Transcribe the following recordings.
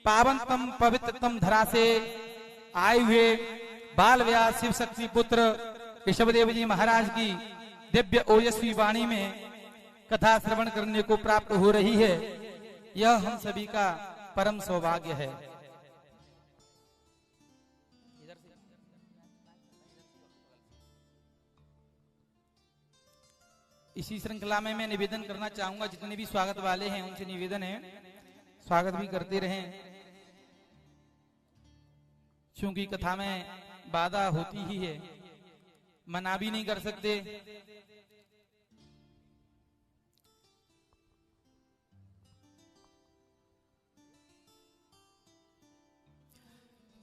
पावनतम पवित्रतम धरा से आए हुए बाल व्यास शिव शक्ति पुत्र ऋषभदेव जी महाराज की दिव्य ओजस्वी वाणी में कथा श्रवण करने को प्राप्त हो रही है। यह हम सभी का परम सौभाग्य है। इसी श्रृंखला में मैं निवेदन करना चाहूंगा, जितने भी स्वागत वाले हैं उनसे निवेदन है स्वागत भी करते रहें, क्योंकि कथा में बाधा होती ही है, मना भी नहीं कर सकते।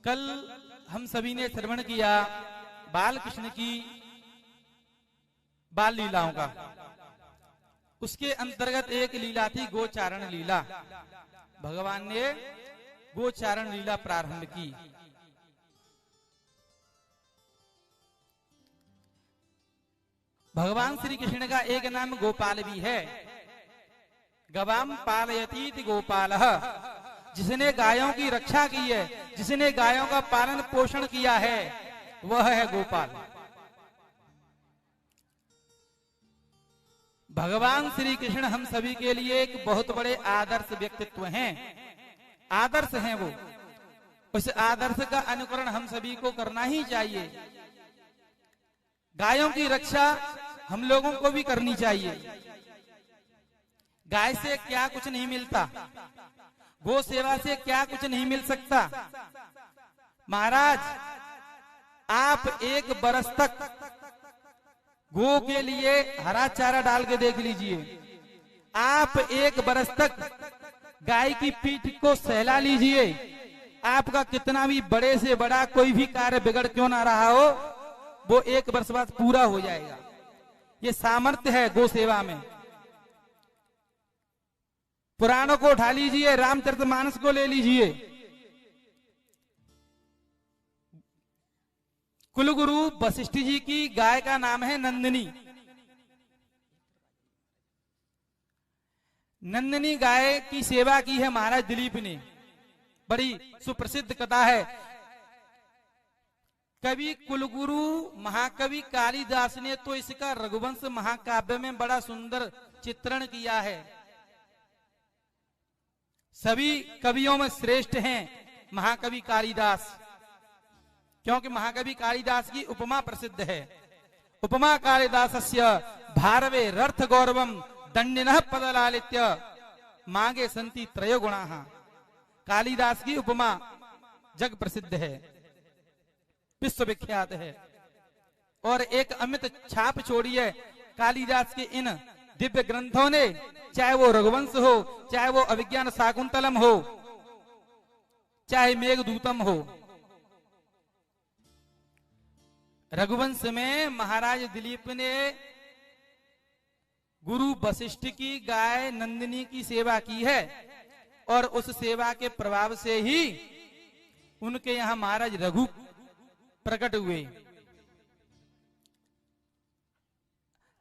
कल हम सभी ने श्रवण किया बाल कृष्ण की बाल लीलाओं का। उसके अंतर्गत एक लीला थी गोचारण लीला। भगवान ने गोचारण लीला प्रारंभ की। भगवान श्री कृष्ण का एक नाम गोपाल भी है। गवाम पालयतीति गोपालः, जिसने गायों की रक्षा की है, जिसने गायों का पालन पोषण किया है, वह है गोपाल। भगवान श्री कृष्ण हम सभी के लिए एक बहुत बड़े आदर्श व्यक्तित्व हैं, आदर्श हैं वो। उस आदर्श का अनुकरण हम सभी को करना ही चाहिए। गायों की रक्षा हम लोगों को भी करनी चाहिए। गाय से क्या कुछ नहीं मिलता, गो सेवा से क्या कुछ नहीं मिल सकता। महाराज, आप एक बरस तक गो के लिए हरा चारा डाल के देख लीजिए। आप एक बरस तक गाय की पीठ को सहला लीजिए। आपका कितना भी बड़े से बड़ा कोई भी कार्य बिगड़ क्यों ना रहा हो, वो एक वर्ष बाद पूरा हो जाएगा। ये सामर्थ्य है गो सेवा में। पुराणों को उठा लीजिए, रामचरितमानस को ले लीजिए। कुलगुरु वशिष्ठ जी की गाय का नाम है नंदिनी। नंदिनी गाय की सेवा की है महाराज दिलीप ने। बड़ी सुप्रसिद्ध कथा है। कवि कुलगुरु महाकवि कालिदास ने तो इसका रघुवंश महाकाव्य में बड़ा सुंदर चित्रण किया है। सभी कवियों में श्रेष्ठ हैं महाकवि कालिदास, क्योंकि महाकवि कालिदास की उपमा प्रसिद्ध है। उपमा कालिदासस्य भारवे रर्थ गौरवम दंडिनः पदलालित्य मांगे संति त्रयो गुणाः। कालिदास की उपमा जग प्रसिद्ध है, विश्वविख्यात है, और एक अमित छाप छोड़ी है कालिदास के इन दिव्य ग्रंथों ने। चाहे वो रघुवंश हो, चाहे वो अभिज्ञान शाकुंतलम हो, चाहे मेघदूतम हो। रघुवंश में महाराज दिलीप ने गुरु वशिष्ठ की गाय नंदिनी की सेवा की है, और उस सेवा के प्रभाव से ही उनके यहां महाराज रघु प्रकट हुए।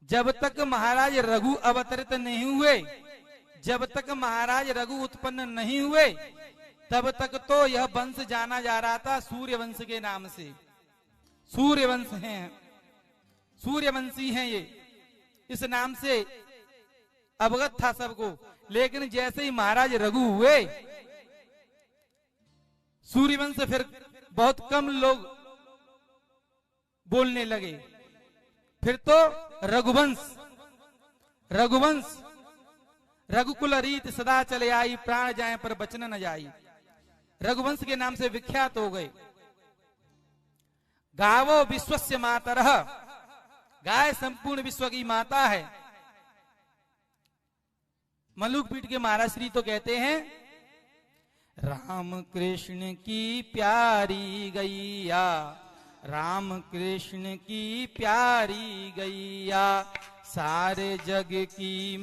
जब तक महाराज रघु अवतरित नहीं हुए, जब तक महाराज रघु उत्पन्न नहीं हुए, तब तक तो यह वंश जाना जा रहा था सूर्यवंश के नाम से। सूर्यवंश हैं, सूर्यवंशी हैं ये, इस नाम से अवगत था सबको। लेकिन जैसे ही महाराज रघु हुए, सूर्यवंश फिर बहुत कम लोग बोलने लगे। फिर तो रघुवंश, रघुवंश, रघुकुल रीत सदा चले आई, प्राण जाए पर बचन न जाई, रघुवंश के नाम से विख्यात हो गए। गावो विश्वस्य मातरः, गाय संपूर्ण विश्व की माता है। मलुक पीठ के महाराज श्री तो कहते हैं, राम कृष्ण की प्यारी गैया, राम कृष्ण की प्यारी गैया, सारे जग की